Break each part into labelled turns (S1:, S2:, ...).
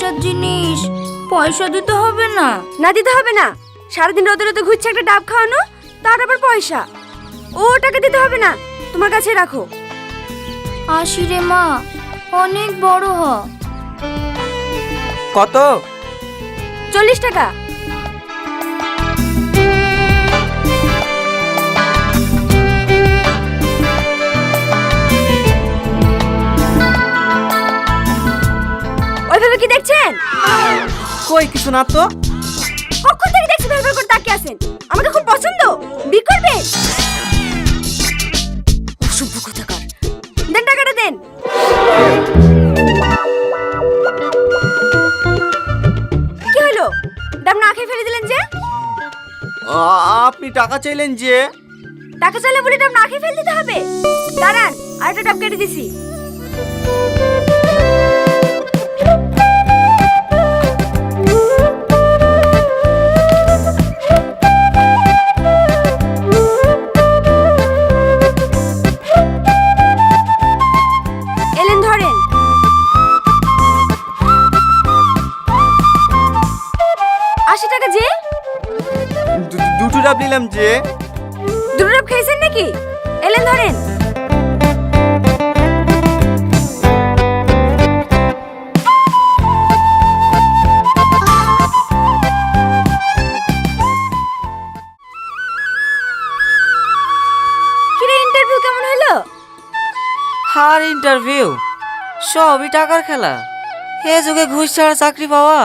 S1: টাকার জিনিস, পয়সা দিতে হবে না?
S2: না দিতে হবে না। সারাদিন রোদে রোদে ঘুরছে একটা ডাব খাওয়ানো, তার আবার পয়সা। ও টাকা দিতে হবে না, তোমার কাছে রাখো।
S1: আসি রে মা, অনেক বড় হ।
S3: কত?
S2: 40 টাকা। ওইভাবে কি দেখছেন?
S3: কই কিছু না তো।
S2: কখন থেকে দেখছি ভেলভেল করে তাকিয়ে আছেন। আমাকে খুব পছন্দ, বিয়ে করবেন? অসভ্য কোথাকার। দেন টাকাটা দেন। কি হলো? ডাব না খেয়ে ফেলে দিলেন যে?
S3: আপনি টাকা চাইলেন যে?
S2: টাকা চাইলে বলে ডাব না খেয়ে ফেলে দিতে হবে? দাঁড়ান, আরেকটা ডাব কেটে দিছি। এলেন ধরেন। টাকা যে?
S3: দুটো ডাব নিলাম যে।
S2: দুটো ডাব খেয়েছেন নাকি? এলেন ধরেন। কিরে, ইন্টারভিউ কেমন হলো?
S4: আর ইন্টারভিউ সবই টাকার খেলা। এ যুগে ঘুষ ছাড়া চাকরি পাওয়া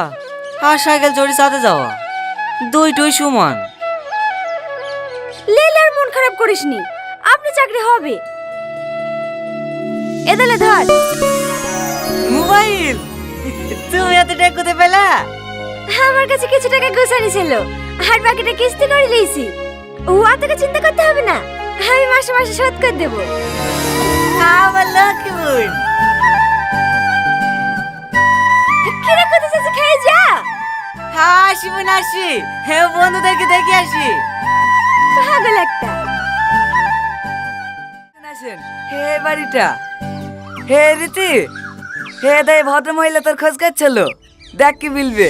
S4: আর সাইকেল চড়ি চাঁদে যাওয়া দুইটাই সমান।
S2: লেলার মন খারাপ করিসনি, আপনি চাকরি হবে। এদালে ধর।
S4: মোবাইল তুমি এত টাকা কোথায় পেলা?
S2: আমার কাছে কিছু টাকা গোছানি ছিল, আর বাকিটা কিস্তি করে নিয়েছি। ও আপনাকে চিন্তা করতে হবে না, আমি মাসে মাসে শোধ করে দেবো।
S4: আমার লক্ষ্মী বোন।
S2: কিরে কোথায় যাচ্ছে, খেয়ে যা।
S4: হাসি বোন আসি, হে বন্ধুদেরকে দেখে আসি।
S2: পাগল একটা।
S4: হে বাড়িটা, হে রীতি, হে দাই ভদ্র মহিলা তোর খোঁজ করছিল, দেখ কি বলবে।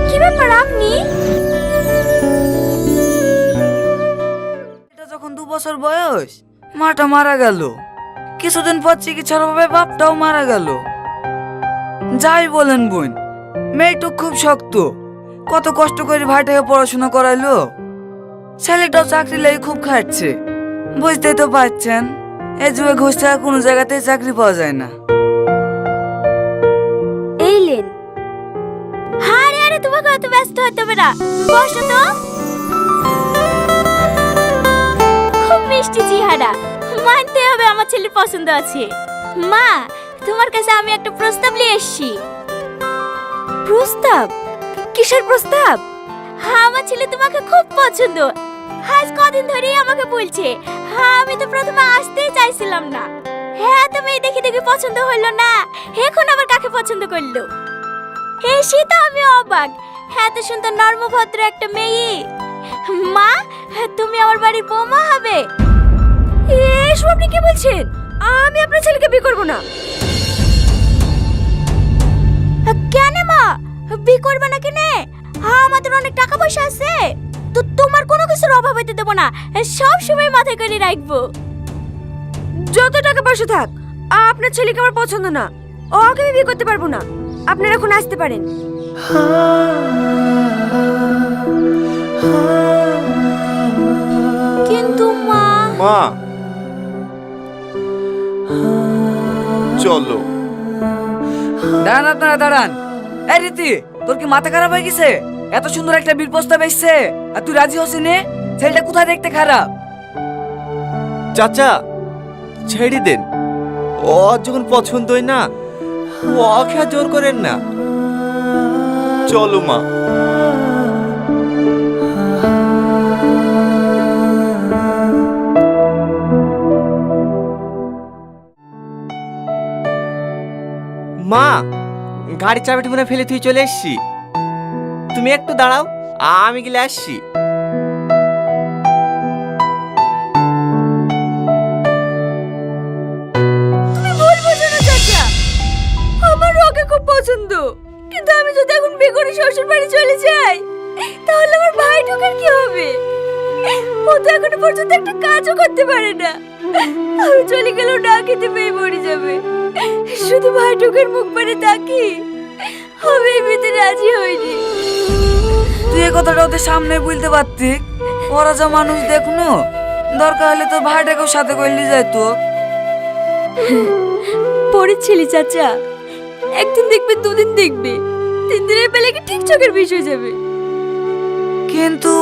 S2: কি ব্যাপার আপনি?
S4: এটা যখন 2 বছর বয়স মাটা মারা গেল, কিছুদিন পর চিকিৎসার অভাবে বাপটাও মারা গেল। যাই বলেন বোন, মেয়েটা খুব শক্ত, কত কষ্ট করে ভাইটাকে পড়াশোনা করাইলো। ছেলেটাও চাকরি লেগে খুব খাটছে, বুঝতেই তো পারছেন এই যুগে ঘুষ ছাড়া কোনো জায়গাতেই চাকরি পাওয়া যায় না।
S2: এইলেন। আরে আরে, তোমাকে অত ব্যস্ত হতে হবে না, বসো তো। খুব মিষ্টি চেহারা, মানতে হবে আমার ছেলের পছন্দ আছে। মা, তোমার কাছে আমি একটা প্রস্তাব নিয়ে এসেছি। প্রস্তাব? কিসের প্রস্তাব? হ্যাঁ, আমার ছেলে তোমাকে খুব পছন্দ, আজ কদিন ধরেই আমাকে বলছে। হ্যাঁ, আমি তো প্রথমে আসতেই চাইছিলাম না। হ্যাঁ, তুমি দেখে দেখে পছন্দ হলো না, এখন আবার কাকে পছন্দ করলো? এসে তো আমি অবাক, এত সুন্দর নর্মভদ্র একটা মেয়ে। মা, তুমি আমার বাড়ির বৌমা হবে। এসব আপনি কি বলছেন? আমি আপনার ছেলেকে বিয়ে করব না। কেন মা, বিয়ে করবে না কেন? আমাদের অনেক টাকা পয়সা আছে, তো তোমার কোনো কিছুর অভাব হতে দেবো না, সব সময় মাথায় করে রাখবো। যত টাকা পয়সা থাক, আপনার ছেলেকে আমার পছন্দ না, ওকে আমি বিয়ে করতে পারবো না। আপনারা এখন আসতে পারেন। কিন্তু মা।
S3: মা চলো।
S4: দাঁড়ান আপনারা, দাঁড়ান। এই রীতি, তোর কি মাথা খারাপ হয়ে গেছে? এত সুন্দর একটা বিয়ের প্রস্তাব এসছে আর তুই রাজি হসি নে? ছেলেটা কোথায় দেখতে খারাপ?
S3: চাচা ছেড়ে দেন, ও যখন পছন্দই না, ওকে আর জোর করেন না। চলো মা। মা, গাড়ির চাবিটা মনে ফেলে তুই চলে এসছি। তুমি একটু দাঁড়াও, আমি গেলে আসছি।
S2: তুমি ভুল বুঝো না চাচা, আমার পছন্দ, কিন্তু আমি যদি এখন বিয়ে করে শ্বশুর বাড়ি চলে যাই তাহলে আমার ভাই ঢোকার কি হবে? ও তো এখনো পর্যন্ত একটা কাজও করতে পারে না। আমি চলে গেলেও না খেতে পেয়ে মরে যাবে। শুধু ভাই ঢোকার মুখ পানে তাকি আমি এই বিয়েতে রাজি হইনি।
S4: তুই এ কথাটা ওদের সামনে বলতে পারতি। ওরা যা মানুষ দেখনো, দরকার হলে তোর ভাইটাকেও সাথে করলি যাইতো।
S2: পরের ছেলে চাচা, একদিন দেখবে, দুদিন দেখবে, 3 দিনের বেলা কি ঠিক চোখের বিষয় যাবে।
S4: কিন্তু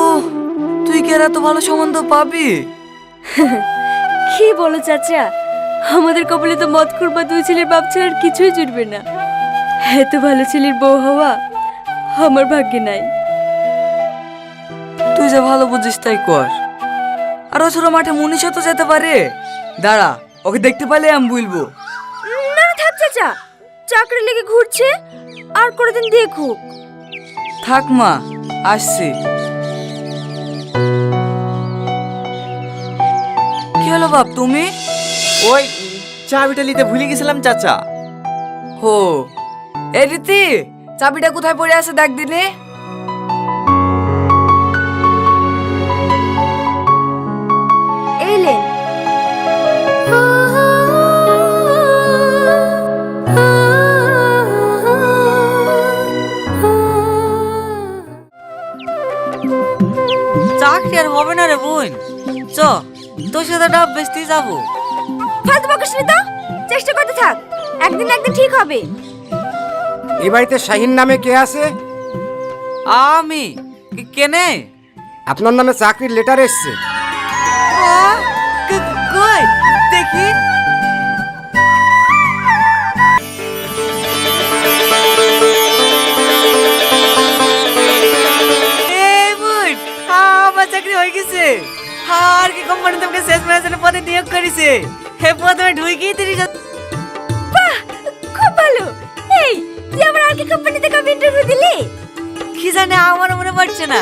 S4: তুই কি এত ভালো সম্বন্ধ পাবি?
S2: কি বলো চাচা, আমাদের কপালে তো মত করবা 2 ছেলের বাপ ছাড়া আর কিছুই জুটবে না। এত ভালো ছেলের বউ হওয়া আমার ভাগ্যে নাই।
S4: তুই যা ভালো বুঝিস তাই কর। আর ও ছোট মাঠে মুনিশও তো যেতে পারে। দাঁড়া, ওকে দেখতে পেলে আমি বলবো।
S2: না থাক চাচা, চাকরি লেগে ঘুরছে, আর কোনদিন দেখুক।
S4: থাক মা, আসছি। কি হলো বাপ তুমি?
S3: ওই চাবিটা নিতে ভুলে গেছিলাম চাচা।
S4: হো, এই রীতি, চাবিটা কোথায় পড়ে আছে দেখ দিনে।
S2: এলেন
S4: চাকরি আর হবে না রে বোন, চ তোর সাথে ডাব বেচতে যাবো।
S2: ফালতু বকিস নি তো, চেষ্টা করতে থাক, একদিন না একদিন ঠিক হবে।
S5: এই বাড়িতে শাহিন নামে কে আছে?
S4: আমি কেনে?
S5: আপনার নামে চাকরির লেটার এসছে।
S4: কই দেখি। এই বোন, আমার চাকরি হয়ে গেছে। আর কি কোম্পানি তোমাকে শেষ ম্যানেজারের পদে নিয়োগ করেছে। হে প্রথমে ঢুকেই 30,000।
S2: বাহ, খুব ভালো। এই তুই আমার আর কি কোম্পানিতে কবে ইন্টারভিউ দিলি?
S4: কি জানি, আমার মনে পড়ছে না।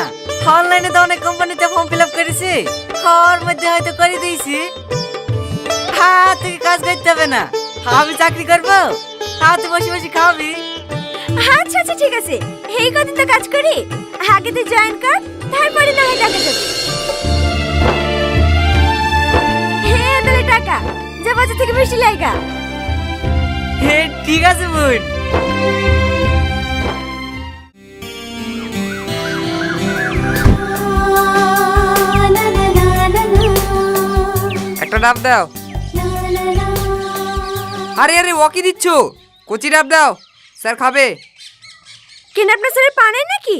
S4: অনলাইনে তো অনেক কোম্পানিতে ফর্ম ফিল আপ করেছি, ওর মধ্যে হয়তো করে দিয়েছি। হ্যাঁ, তুই কাজ করতে হবে না, আমি চাকরি করবো। হ্যাঁ, তুই বসে বসে খাওয়াবি।
S2: আচ্ছা আচ্ছা ঠিক আছে, এই কদিন তো কাজ করি, আগে তুই জয়েন কর, তারপরে না হয় টাকা যাবে। হ্যাঁ তাহলে টাকা যা বাজার থেকে বেশি লাগা।
S4: হে ঠিক আছে বোন।
S6: একটা ডাব দাও। আরে আরে ওকে দিচ্ছ, কচি ডাব দাও, স্যার খাবে।
S2: কেন আপনার স্যারের পা নেই নাকি?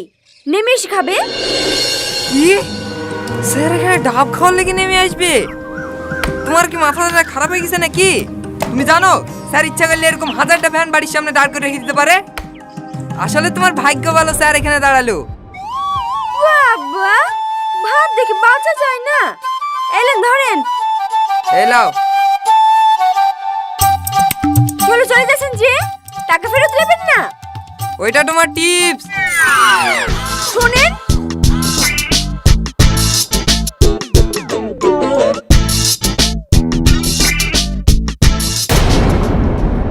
S2: নেমে এসে খাবে।
S6: কি স্যার এখানে ডাব খাওয়ার লেগে নেমে আসবে? তোমার কি মাথাটা খারাপ হয়ে গেছে নাকি? তুমি জানো স্যার ইচ্ছা করলে এরকম 1000টা ভ্যান বাড়ির সামনে দাঁড় করে রেখে দিতে পারে। আসলে তোমার ভাগ্য ভালো স্যার এখানে দাঁড়ালো।
S2: বাবা, ভাত দেখে বাঁচা যায় না। এলেন ধরেন।
S6: এলাও।
S2: চলে চলে যাচ্ছেন যে, টাকা ফেরত দেবেন না।
S6: ওইটা তোমার টিপস।
S2: শুনেন,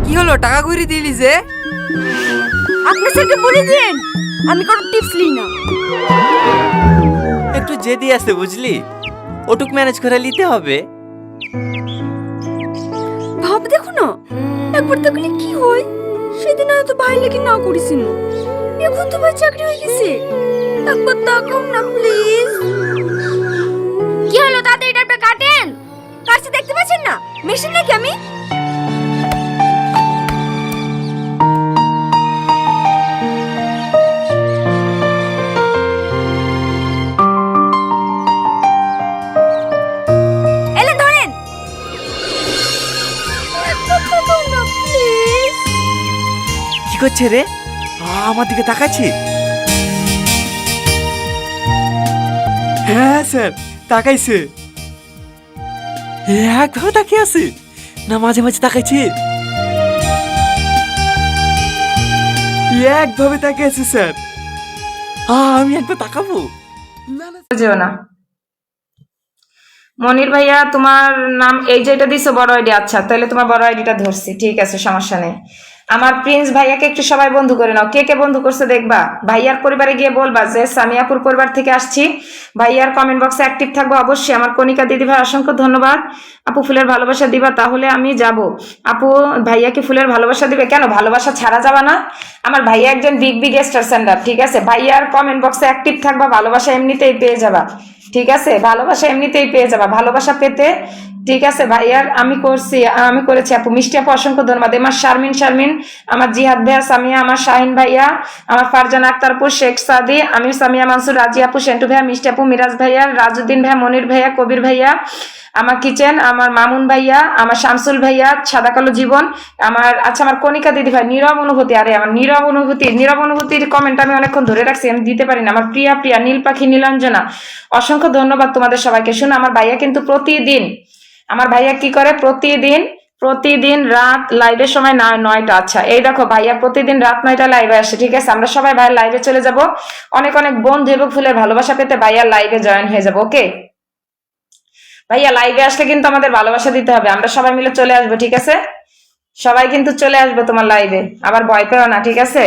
S6: কি হলো, টাকা ঘুরি দিলি যে?
S2: আপনার স্যারকে বলে দিন আমি কোনো টিপস নিই না।
S3: একটু জেদি আছে বুঝলি, ওটুক ম্যানেজ করে নিতে হবে।
S2: ভাব দেখো না, একবার দেখলে কি হয়। সেদিন হয়তো ভাই লেগে না করেছিল, এখন তো ভাই চাকরি হয়ে গেছে। একবার তাকাও না প্লিজ। কি হলো, তাড়াতাড়ি ডাবটা কাটেন। কাটছে দেখতে পাচ্ছেন না, মেশিন নাকি আমি? এলেন ধরেন। একবার তাকাও না প্লিজ।
S3: কি করছে রে? আমার দিকে তাকাচ্ছি। হ্যাঁ স্যার, তাকাইছে। একভাবে তাকিয়ে আছে না, মাঝে মাঝে তাকাইছে। একভাবে তাকিয়ে আছে স্যার। আমি একবার তাকাবো।
S7: যেও না। মনির ভাইয়া, তোমার নাম এই যেটা দিছো বড় আইডি। আচ্ছা, তাহলে তোমার বড় আইডিটা ধরছি, ঠিক আছে, সমস্যা নেই। আমার প্রিন্স ভাইয়াকে একটু সবাই বন্ধু করে নাও। কে কে বন্ধু করছে দেখবা। ভাইয়ার পরিবারে গিয়ে বলবা যে সামিয়াপুর পরিবার থেকে আসছি। ভাইয়ার কমেন্ট বক্সে অ্যাক্টিভ থাকবো অবশ্যই। আমার কণিকা দিদি ভাই অসংখ্য ধন্যবাদ। আপু ফুলের ভালোবাসা দিবা, তাহলে আমি যাব। আপু ভাইয়াকে ফুলের ভালোবাসা দিবে কেন? ভালোবাসা ছাড়া যাবা না? আমার ভাইয়া একজন বিগ স্টার সেন্ডার, ঠিক আছে? ভাইয়ার কমেন্ট বক্সে অ্যাক্টিভ থাকবা, ভালোবাসা এমনিতেই পেয়ে যাবা, ঠিক আছে? ভালোবাসা এমনিতেই পেয়ে যাবা। ভালোবাসা পেতে, ঠিক আছে? ভাইয়ার আমি করেছি আপু। মিষ্টি আপু অসংখ্য ধন্যবাদ। আমার শারমিন, আমার জিহাদ ভাইয়া, সামিয়া, আমার শাহিন ভাইয়া, আমার ফারজানা আক্তারপুর, শেখ সাদি, আমি সামিয়া মানসুর, রাজি আপু, সেন্টু ভাইয়া, মিষ্টি আপু, মিরাজ ভাইয়া, রাজউদ্দিন ভাইয়া, মনির ভাইয়া, কবির ভাইয়া, আমার কিচেন, আমার মামুন ভাইয়া, আমার শামসুল ভাইয়া, সাদা কালো জীবন, আমার কণিকা দিদি ভাই, নীরব অনুভূতি। আরে আমার নীরব অনুভূতির কমেন্ট আমি অনেকক্ষণ ধরে রাখছি, আমি দিতে পারি না। আমার প্রিয়া, নীল পাখি, নীলাঞ্জনা, অসংখ্য ধন্যবাদ তোমাদের সবাইকে। শুনো, আমার ভাইয়া কিন্তু আমার ভাইয়া কি করে প্রতিদিন রাত লাইভের সময় 9টা, আচ্ছা এই দেখো ভাইয়া প্রতিদিন রাত 9টা লাইভে আসে, ঠিক আছে? আমরা সবাই ভাইয়ের লাইভে চলে যাব। অনেক বন্ধু এবং ফুলের ভালোবাসা পেতে ভাইয়ার লাইভে জয়েন হয়ে যাবো, ওকে? ভাইয়া লাইভে আসলে কিন্তু আমাদের ভালোবাসা দিতে হবে, আমরা সবাই মিলে চলে আসবো, ঠিক আছে? সবাই কিন্তু চলে আসবে তোমার লাইভে, আবার ভয় পেও না, ঠিক আছে?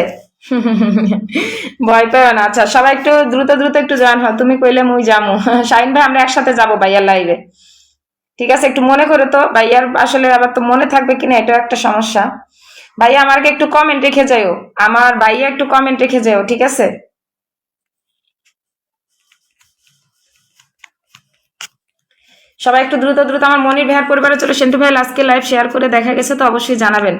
S7: ভয় পেও না। আচ্ছা সবাই একটু দ্রুত একটু জয়েন হও। তুমি কইলে মুই যামু। শাহিন ভাই আমরা একসাথে যাবো ভাইয়ার লাইভে, ঠিক আছে? একটু মনে করে তো, ভাইয়ার আসলে আবার তো মনে থাকবে কিনা এটাও একটা সমস্যা। ভাইয়া আমাকে একটু কমেন্ট রেখে যাইও, আমার ভাইয়া একটু কমেন্ট রেখে যাইও, ঠিক আছে? সবাই একটু দ্রুত আমার মনির ভাইয়ের পরিবারে চলে। সেন্টু ভাই আজকে লাইভ শেয়ার করে দেখা গেছে তো অবশ্যই জানাবেন।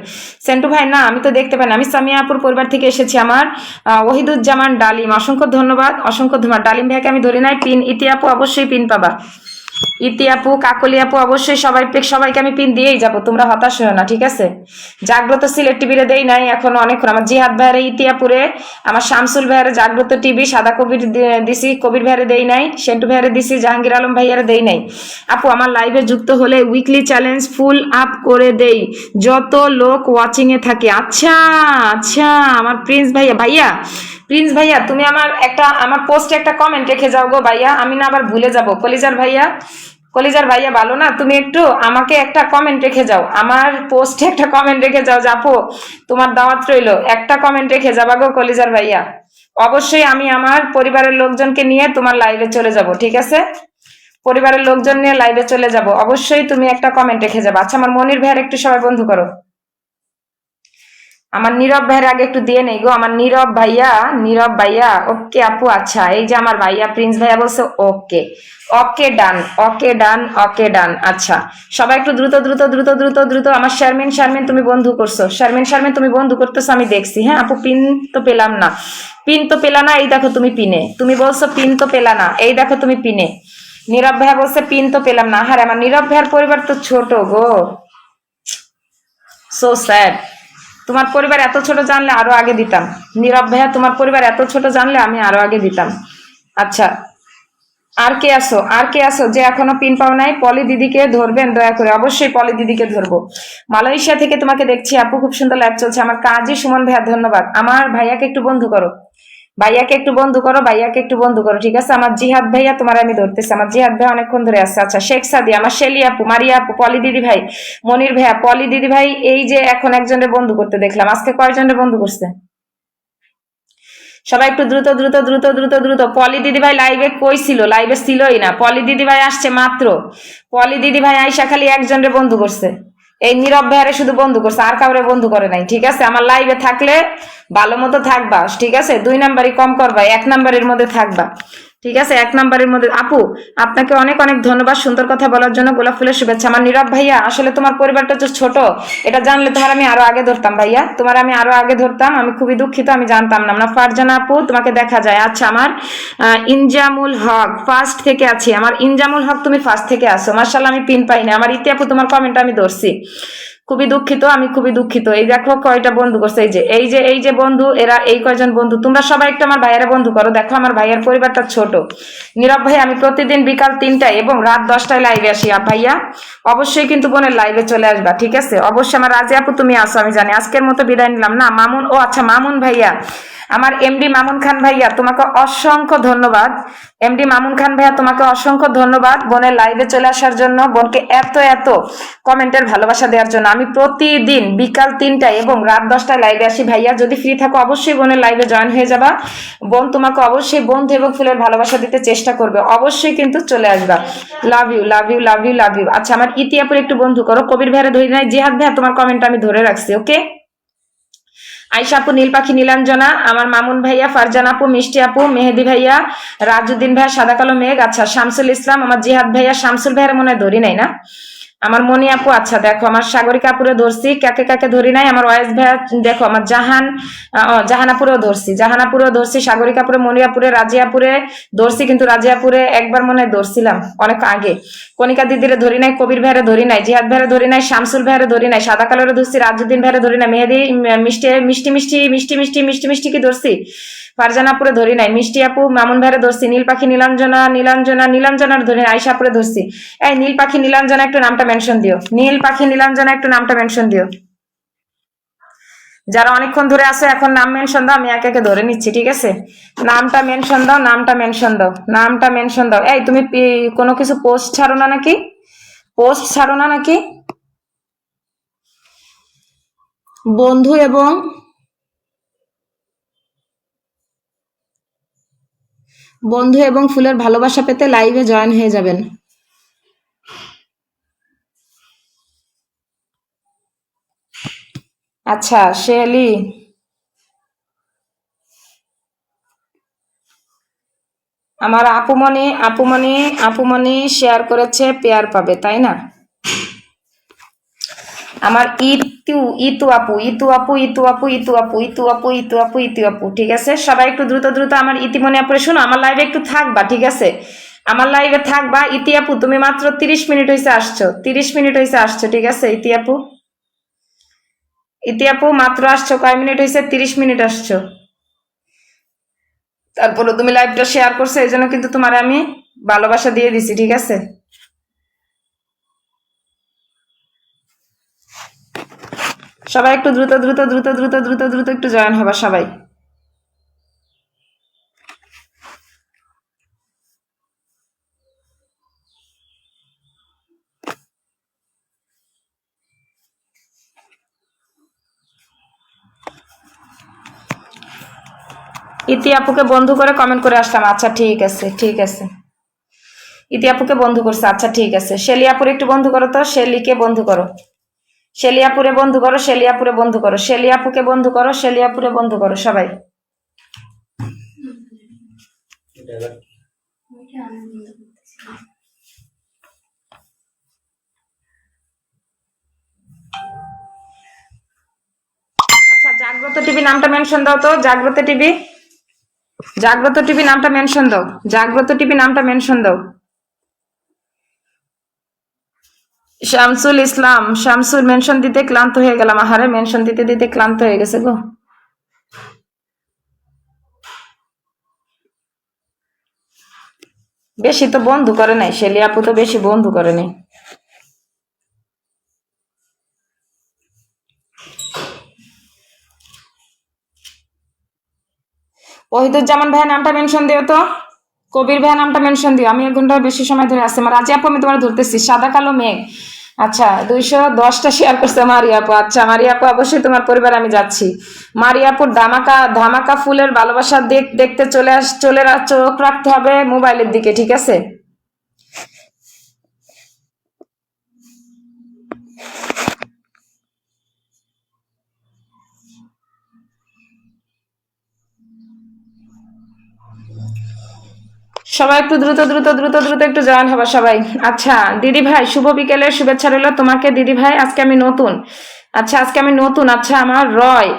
S7: সেন্টু ভাই না, আমি তো দেখতে পাই না। আমি সামিয়াপুর পরিবার থেকে এসেছি। আমার ওহিদুজ্জামান ডালিম, অসংখ্য ধন্যবাদ। ডালিম ভাইকে আমি ধরি নাই। পিন ইতি আপু অবশ্যই পিন পাবা। ইতি আপু, কাকলি আপু, অবশ্যই সবাইকে আমি পিন দিয়েই যাবো, তোমরা হতাশ হও না, ঠিক আছে? জাগ্রত সিলেট টিভিরে দেই নাই এখনো অনেকক্ষণ। আমার জিহাদ ভাইয়ারে, ইতি আপুরে, আমার শামসুল ভাইয়ারে জাগ্রত টিভি, সাদা কবির দিছি, কবির ভাইয়ারে দেই নাই, সেন্টু ভাইয়ারে দিছি, জাহাঙ্গীর আলম ভাইয়ারে দেই নাই। আপু আমার লাইভে যুক্ত হলে উইকলি চ্যালেঞ্জ ফুল আপ করে দেই, যত লোক ওয়াচিং এ থাকে। আচ্ছা আমার প্রিন্স ভাইয়া তুমি আমার পোস্টে একটা কমেন্ট রেখে যাও গো ভাইয়া, আমি না আবার ভুলে যাব। কলিজার ভাইয়া ভালো না, তুমি একটু আমাকে একটা কমেন্ট রেখে যাও, আমার পোস্টে একটা কমেন্ট রেখে যাও যে আপু তোমার দাওয়াত রইলো, একটা কমেন্ট রেখে যাবা গো কলিজার ভাইয়া। অবশ্যই আমি আমার পরিবারের লোকজনকে নিয়ে তোমার লাইভে চলে যাব, ঠিক আছে? পরিবারের লোকজন নিয়ে লাইভে চলে যাব, অবশ্যই তুমি একটা কমেন্ট রেখে যাবা। আচ্ছা আমার মনির ভাইয়ের একটু সবাই বন্ধু করো। আমার নীরব ভাইয়ের আগে একটু দিয়ে নেই গো, আমার নীরব ভাইয়া ওকে আপু। আচ্ছা এই যে আমার ভাইয়া প্রিন্স ভাইয়া বলছে ওকে ডান। আচ্ছা সবাই একটু দ্রুত। আমার শারমিন তুমি বন্ধু করছো, শারমিন তুমি বন্ধু করতেছো, আমি দেখছি। হ্যাঁ আপু পিন তো পেলাম না, এই দেখো তুমি পিনে, তুমি বলছো পিন তো পেলা না, এই দেখো তুমি পিনে। নীরব ভাইয়া বলছে পিন তো পেলাম না। হ্যাঁ আমার নীরব ভাইয়ার পরিবার তো ছোট গো, সো স্যাড। তোমার পরিবার এত ছোট জানলে আরো আগে দিতাম। নীরব ভাইয়া তোমার পরিবার এত ছোট জানলে আমি আরো আগে দিতাম। আচ্ছা আর কে আসো যে এখনো পিন পাও নাই? পলি দিদিকে ধরবেন দয়া করে, অবশ্যই পলি দিদিকে ধরবো। মালয়েশিয়া থেকে তোমাকে দেখছি আপু, খুব সুন্দর লাইভ চলছে। আমার কাজী সুমন ভাইয়া ধন্যবাদ। আমার ভাইয়াকে একটু বন্ধু করো, ঠিক আছে? আমার জিহাদ ভাইয়া তোমার আমি ধরতেছি, আমার জিহাদ ভাই অনেকক্ষণ ধরে আসছে। আচ্ছা শেখ সাদি, আমার শেলি আপু, মারিয়া আপু, পলি দিদি ভাই, মনির ভাইয়া, পলি দিদি ভাই, এই যে এখন একজনের বন্ধু করতে দেখলাম, আজকে কয়জনের বন্ধু করছে? সবাই একটু দ্রুত। পলি দিদি ভাই লাইভে কই ছিল? লাইভে ছিলই না। পলি দিদি ভাই আসছে মাত্র। পলি দিদি ভাই আইসা খালি একজনের বন্ধু করছে, এই নীরব ভাইয়ারে শুধু বন্ধু করছে, আর কাউরে বন্ধু করে নাই, ঠিক আছে? আমার লাইভে থাকলে ভালো মতো থাকবা, ঠিক আছে? 2 নাম্বারই কম করবা, 1 নাম্বারের মধ্যে থাকবা, ঠিক আছে? 1 নাম্বারের মধ্যে। আপু আপনাকে অনেক ধন্যবাদ সুন্দর কথা বলার জন্য, গোলাপ ফুলের শুভেচ্ছা। আমার নীরব ভাইয়া আসলে তোমার পরিবারটা যে ছোট এটা জানলে তোমার আমি আরো আগে ধরতাম ভাইয়া, আমি খুবই দুঃখিত, আমি জানতাম না। আমরা ফারজানা আপু তোমাকে দেখা যায়। আচ্ছা আমার ইনজামুল হক ফার্স্ট থেকে আছি, আমার ইনজামুল হক তুমি ফার্স্ট থেকে আসো, মাশাআল্লাহ আমি পিন পাই না। আমার ইতি আপু তোমার কমেন্ট আমি ধরছি, খুবই দুঃখিত। এই দেখো কয়টা বন্ধু করছে, এই যে বন্ধু, এরা এই কয়জন বন্ধু। তোমরা সবাই একটু আমার ভাইয়েরা বন্ধু করো, দেখো আমার ভাইয়ের পরিবারটা ছোট। নীরব ভাই আমি প্রতিদিন বিকাল 3টায় এবং রাত 10টায় লাইভে আসি। ভাইয়া অবশ্যই কিন্তু বোনের লাইভে চলে আসবা, ঠিক আছে? অবশ্যই। আমার রাজি আপু তুমি আসো, আমি জানি। আজকের মতো বিদায় নিলাম না মামুন, আচ্ছা মামুন ভাইয়া, আমার এমডি মামুন খান ভাইয়া তোমাকে অসংখ্য ধন্যবাদ। এমডি মামুন খান ভাইয়া তোমাকে অসংখ্য ধন্যবাদ বোনের লাইভে চলে আসার জন্য, বোনকে এত কমেন্টের ভালোবাসা দেওয়ার জন্য। আমি প্রতিদিন বিকাল 3টায় এবং রাত 10টায় লাইভে আসি। ভাইয়া যদি ফ্রি থাকো অবশ্যই বোনের লাইভে জয়েন হয়ে যাবা। বোন তোমাকে অবশ্যই বন্ধু এবং ফুলের ভালোবাসা দিতে চেষ্টা করবে, অবশ্যই কিন্তু চলে আসবা। Love you love you love you love you. আচ্ছা আমার ইতিহাপুর একটু বন্ধু করো, কবির ভাইরা ধরি নাই, জিহাদ ভাইয়া তোমার কমেন্ট আমি ধরে রাখছি, ওকে। আয়শা আপু, নীল পাখি, নীলাঞ্জনা, আমার মামুন ভাইয়া, ফারজান আপু, মিষ্টি আপু, মেহেদি ভাইয়া, রাজউদ্দিন ভাইয়া, সাদা কালো মেঘ, আচ্ছা শামসুল ইসলাম, আমার জিহাদ ভাইয়া, শামসুল ভাইয়ার মনে হয় ধরি নাই না, আমার মনি আপু, আচ্ছা দেখো আমার সাগরিকা আপুরে ধরছি, কাকে কাকে ধরি নাই, আমার ওয়াইস ভাইয়া দেখো, আমার জাহানাপুরেও ধরছি, জাহানাপুরেও ধরছি, সাগরিকাপুরে, মনিয়াপুরে, রাজিয়াপুরে ধরছি, কিন্তু রাজিয়াপুরে একবার মনে হয় ধরছিলাম অনেক আগে। কণিকা দিদিরে ধরি নাই, কবির ভাইরে ধরি নাই, জিহাদ ভাইরে ধরি নাই, শামসুল ভাইরে ধরি নাই, সাদা কালোরে ধরছি, রাজউদ্দিন ভাইরে ধরি নাই, মেহেদি মিষ্টি মিষ্টি মিষ্টি মিষ্টি মিষ্টি মিষ্টি মিষ্টি কি ধরছি, ফারজানাপুরে ধরি নাই, মিষ্টি আপু, মামুন ভাইরে ধরছি, নীল পাখি, নীলাঞ্জনার ধরি নাই, আয়শা আপুরে ধরছি। এই নীল পাখি নীলাঞ্জনা একটু নামটা মেনশন দিও, নীল পাখি নীলাঞ্জনা একটু নামটা মেনশন দিও। যারা অনেকক্ষণ ধরে আসো এখন নাম মেনশন দাও, আমি একে একে ধরে নিচ্ছি, ঠিক আছে। নামটা মেনশন দাও, নামটা মেনশন দাও, নামটা মেনশন দাও। এই তুমি কোনো কিছু পোস্ট ছাড়ো না নাকি, পোস্ট ছাড়ো না নাকি? বন্ধু এবং ফুলের ভালোবাসা পেতে লাইভে জয়েন হয়ে যাবেন। আচ্ছা শেলি, আমার আপুমনি শেয়ার করেছে, পেয়ার পাবে তাই না? আমার ইতু আপু, ঠিক আছে। সবাই একটু দ্রুত দ্রুত আমার ইতিমনি আপুরে শোনো, আমার লাইভে একটু থাকবা, ঠিক আছে, আমার লাইভে থাকবা। ইতি আপু তুমি মাত্র 30 মিনিট হয়েছে আসছো, 30 মিনিট হয়েছে আসছো, ঠিক আছে। ইতি আপু মাত্র আসছো, কয় মিনিট হয়েছে? 30 মিনিট আসছো। তারপরে তুমি লাইভটা শেয়ার করছো, এই জন্য কিন্তু তোমার আমি ভালোবাসা দিয়ে দিছি, ঠিক আছে। সবাই একটু দ্রুত দ্রুত দ্রুত দ্রুত দ্রুত দ্রুত একটু জয়েন হবা সবাই। ইতি আপুকে বন্ধু করে কমেন্ট করে আসলাম, আচ্ছা ঠিক আছে ঠিক আছে। ইতি আপুকে বন্ধু করছে, আচ্ছা ঠিক আছে। শেলি আপুরে একটু বন্ধু করো তো, শেলিকে বন্ধু করো, শেলি আপুরে বন্ধু করো, শেলি আপুরে বন্ধু করো, শেলি আপুকে বন্ধু করো, শেলি আপুরে বন্ধু করো সবাই। আচ্ছা জাগ্রত টিভি নামটা মেনশন দাও তো, জাগ্রত টিভি নামটা মেনশন দাও, জাগ্রত টিভি নামটা মেনশন দাও। শামসুল ইসলাম, শামসুল মেনশন দিতে ক্লান্ত হয়ে গেলাম, আহারে মেনশন দিতে দিতে ক্লান্ত হয়ে গেছে গো। বেশি তো বন্ধু করে নাই, শেলি আপু তো বেশি বন্ধু করে নাই। ওহিদুজ্জামান ভাইয়ের নামটা মেনশন দিও তো, কবির ভাইয়ের নামটা মেনশন দিও। আমি 1 ঘন্টার বেশি সময় ধরে আসছি। রাজি আপু আমি তোমার ধরতেছি, সাদা কালো মেঘ, আচ্ছা 210টা শেয়ার করছে মারিয়া আপু। আচ্ছা মারিয়া আপু অবশ্যই তোমার পরিবারে আমি যাচ্ছি। মারিয়া আপুর ধামাকা ফুলের ভালোবাসা দেখতে চলে চোখ রাখতে হবে মোবাইলের দিকে, ঠিক আছে। সবাই একটু দ্রুত দ্রুত দ্রুত দ্রুত একটু জয়েন হবা সবাই। আচ্ছা দিদি ভাই শুভ বিকেলের শুভেচ্ছা রইল তোমাকে দিদি ভাই, আজকে আমি নতুন। আচ্ছা আমার রয়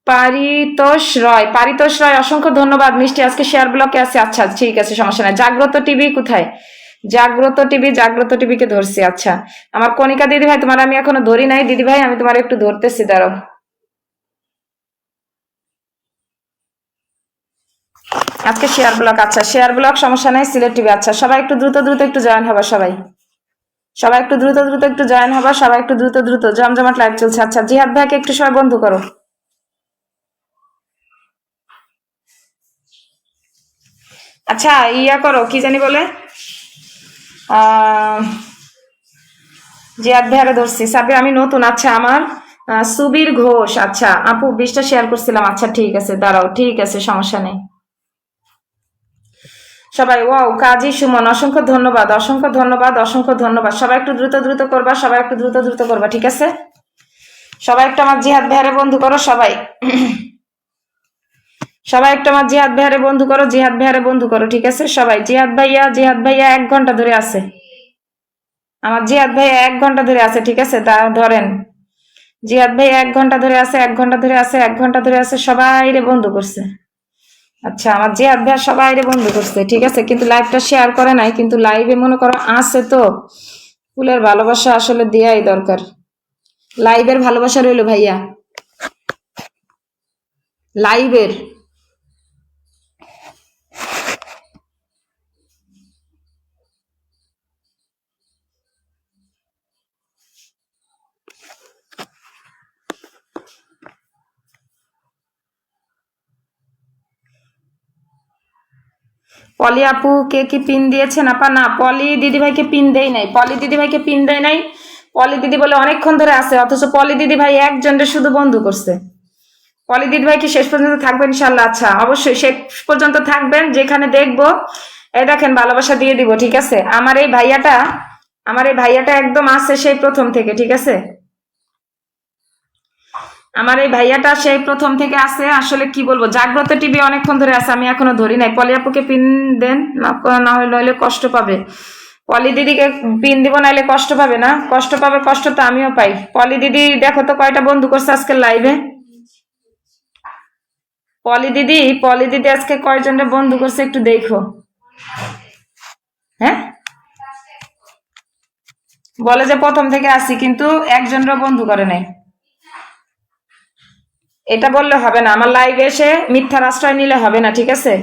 S7: পারিতোষ রয় অসংখ্য ধন্যবাদ মিষ্টি, আজকে শেয়ার ব্লকে আছে। আচ্ছা ঠিক আছে সমস্যা নাই। জাগ্রত টিভি কোথায়? জাগ্রত টিভিকে ধরছি। আচ্ছা আমার কণিকা দিদি ভাই তোমার আমি এখনো ধরি নাই দিদি ভাই, আমি তোমার একটু ধরতেছি, দাঁড়াও। আজকে শেয়ার ব্লক, আচ্ছা শেয়ার ব্লক সমস্যা নাই, সিলেট টিভি। আচ্ছা সবাই একটু দ্রুত দ্রুত একটু জয়েন হবা সবাই, সবাই একটু দ্রুত দ্রুত একটু জয়েন হবা, সবাই একটু দ্রুত দ্রুত, জমজমাট লাইভ চলছে। আচ্ছা জিহাদ ভাইকে একটু সবাই বন্ধু করো। আচ্ছা ইয়া করো, কি জানি বলে, জিয়াদ ভাইয়ারে ধরছি। সাব্বির আমি নতুন। আচ্ছা আমার সুবীর ঘোষ। আচ্ছা আপু 20টা শেয়ার করছিলাম। আচ্ছা ঠিক আছে, দাঁড়াও, ঠিক আছে, সমস্যা নেই। সবাই ওয়াও, কাজী সুমন, অসংখ্য ধন্যবাদ, অসংখ্য ধন্যবাদ, অসংখ্য ধন্যবাদ। সবাই একটু দ্রুত দ্রুত করবা, সবাই একটু দ্রুত দ্রুত করবা, ঠিক আছে? সবাই একটু আমার জিহাদ ভাইয়ারে বন্ধু করো সবাই। সবাই একটু আমার জিহাদ ভাইয়ারে বন্ধু করো, জিহাদ ভাইয়ারে বন্ধু করো, ঠিক আছে? সবাই জিহাদ ভাইয়া, জিহাদ ভাইয়া 1 ঘন্টা ধরে আছে। আমার জিহাদ ভাইয়া 1 ঘন্টা ধরে আছে, ঠিক আছে? তা ধরেন জিহাদ ভাই 1 ঘন্টা ধরে আছে, 1 ঘন্টা ধরে আছে, 1 ঘন্টা ধরে আছে, সবাই রে বন্ধু করছে। আচ্ছা আমার জিহাদ ভাই সবাই রে বন্ধু করছে, ঠিক আছে? কিন্তু লাইভটা শেয়ার করে নাই, কিন্তু লাইভে মনে করো আছে তো। ফুলের ভালোবাসা আসলে দেয়াই দরকার। লাইভের ভালোবাসা রইলো ভাইয়া, লাইভের। পলি আপু কে কি পিন দিয়েছেন আপা? না, পলি দিদি ভাইকে পিন দেই নাই, পলি দিদি ভাইকে পিন দেয় নাই। পলি দিদি বলে অনেকক্ষণ ধরে আছে, অথচ পলি দিদি ভাই একজনের শুধু বন্ধু করছে। পলি দিদি ভাই কি শেষ পর্যন্ত থাকবেন ইনশাল্লাহ? আচ্ছা অবশ্যই শেষ পর্যন্ত থাকবেন, যেখানে দেখবো এই দেখেন ভালোবাসা দিয়ে দিব, ঠিক আছে? আমার এই ভাইয়াটা একদম আছে সেই প্রথম থেকে, ঠিক আছে? আমার এই ভাইয়াটা সেই প্রথম থেকে আছে। আসলে কি বলবো, জাগ্রত টিভি অনেকক্ষণ ধরে আছে, আমি এখনো ধরি নাই। পলি আপুকে পিন দেন, না হলে কষ্ট পাবে। পলি দিদিকে পিন দিব, নাইলে কষ্ট পাবে। না কষ্ট পাবে, কষ্ট তো আমিও পাই। পলি দিদি দেখো তো কয়টা বন্ধু করছে আজকে লাইভে। পলি দিদি আজকে কয়জনে বন্ধু করছে একটু দেখো। হ্যাঁ বলে যে প্রথম থেকে আসি, কিন্তু একজনেরও বন্ধু করে নাই। এটা বললে হবে না, আমার লাইভে এসে মিথ্যার আশ্রয় নিলে হবে না, ঠিক আছে?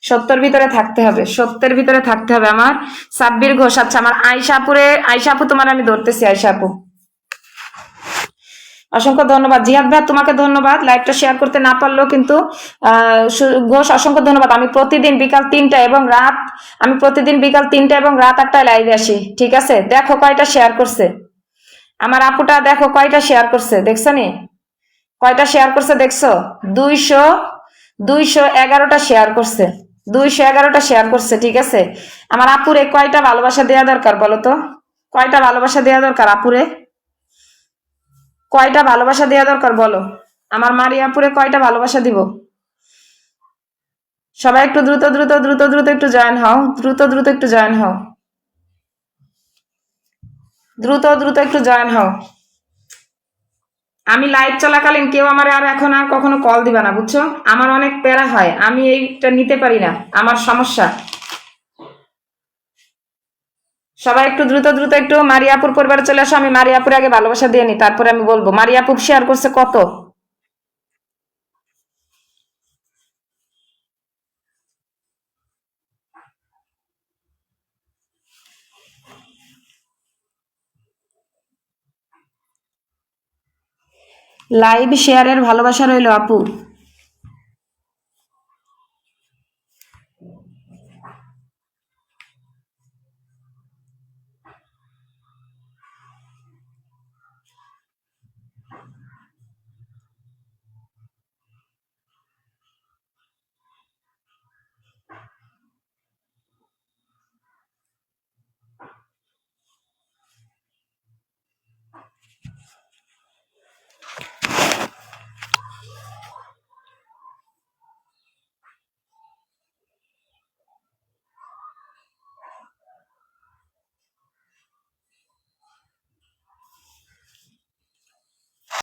S7: সত্যের ভিতরে থাকতে হবে, সত্যের ভিতরে থাকতে হবে। আমার সাব্বির ঘোষ। আচ্ছা আমার আয়শা আপু তোমার আমি ধরতেছি। আয়শা আপু অসংখ্য ধন্যবাদ। জিহাদ ভাই তোমাকে ধন্যবাদ, লাইভটা শেয়ার করতে না পারলেও কিন্তু ঘোষ অসংখ্য ধন্যবাদ। আমি প্রতিদিন বিকাল 3টা এবং রাত 8টায় লাইভে আসি, ঠিক আছে? দেখো কয়টা শেয়ার করছে আমার আপুটা, দেখো কয়টা শেয়ার করছে, দেখছো নি? কয়টা শেয়ার করছে দেখছো? 211টা শেয়ার করছে, 211টা শেয়ার করছে, ঠিক আছে? আমার আপুরে কয়টা ভালোবাসা দেওয়া দরকার বলো তো? কয়টা ভালোবাসা দেওয়া দরকার আপুরে? কয়টা ভালোবাসা দেওয়া দরকার বলো? আমার মারিয়া আপুরে কয়টা ভালোবাসা দিব? সবাই একটু দ্রুত দ্রুত দ্রুত দ্রুত একটু জয়েন হও, দ্রুত দ্রুত একটু জয়েন হও, দ্রুত দ্রুত একটু জয়েন হও। আমি লাইভ চলাকালীন কেউ আমার আর এখন আর কখনো কল দিবা না, বুঝছো? আমার অনেক প্যারা হয়, আমি এইটা নিতে পারি না, আমার সমস্যা। সবাই একটু দ্রুত দ্রুত একটু মারিয়াপুর পরিবারে চলে আসো। আমি মারিয়াপুর আগে ভালোবাসা দিয়ে নি, তারপরে আমি বলবো। মারিয়াপুর শেয়ার করছে কত? লাইভ শেয়ারের ভালোবাসা রইলো আপু।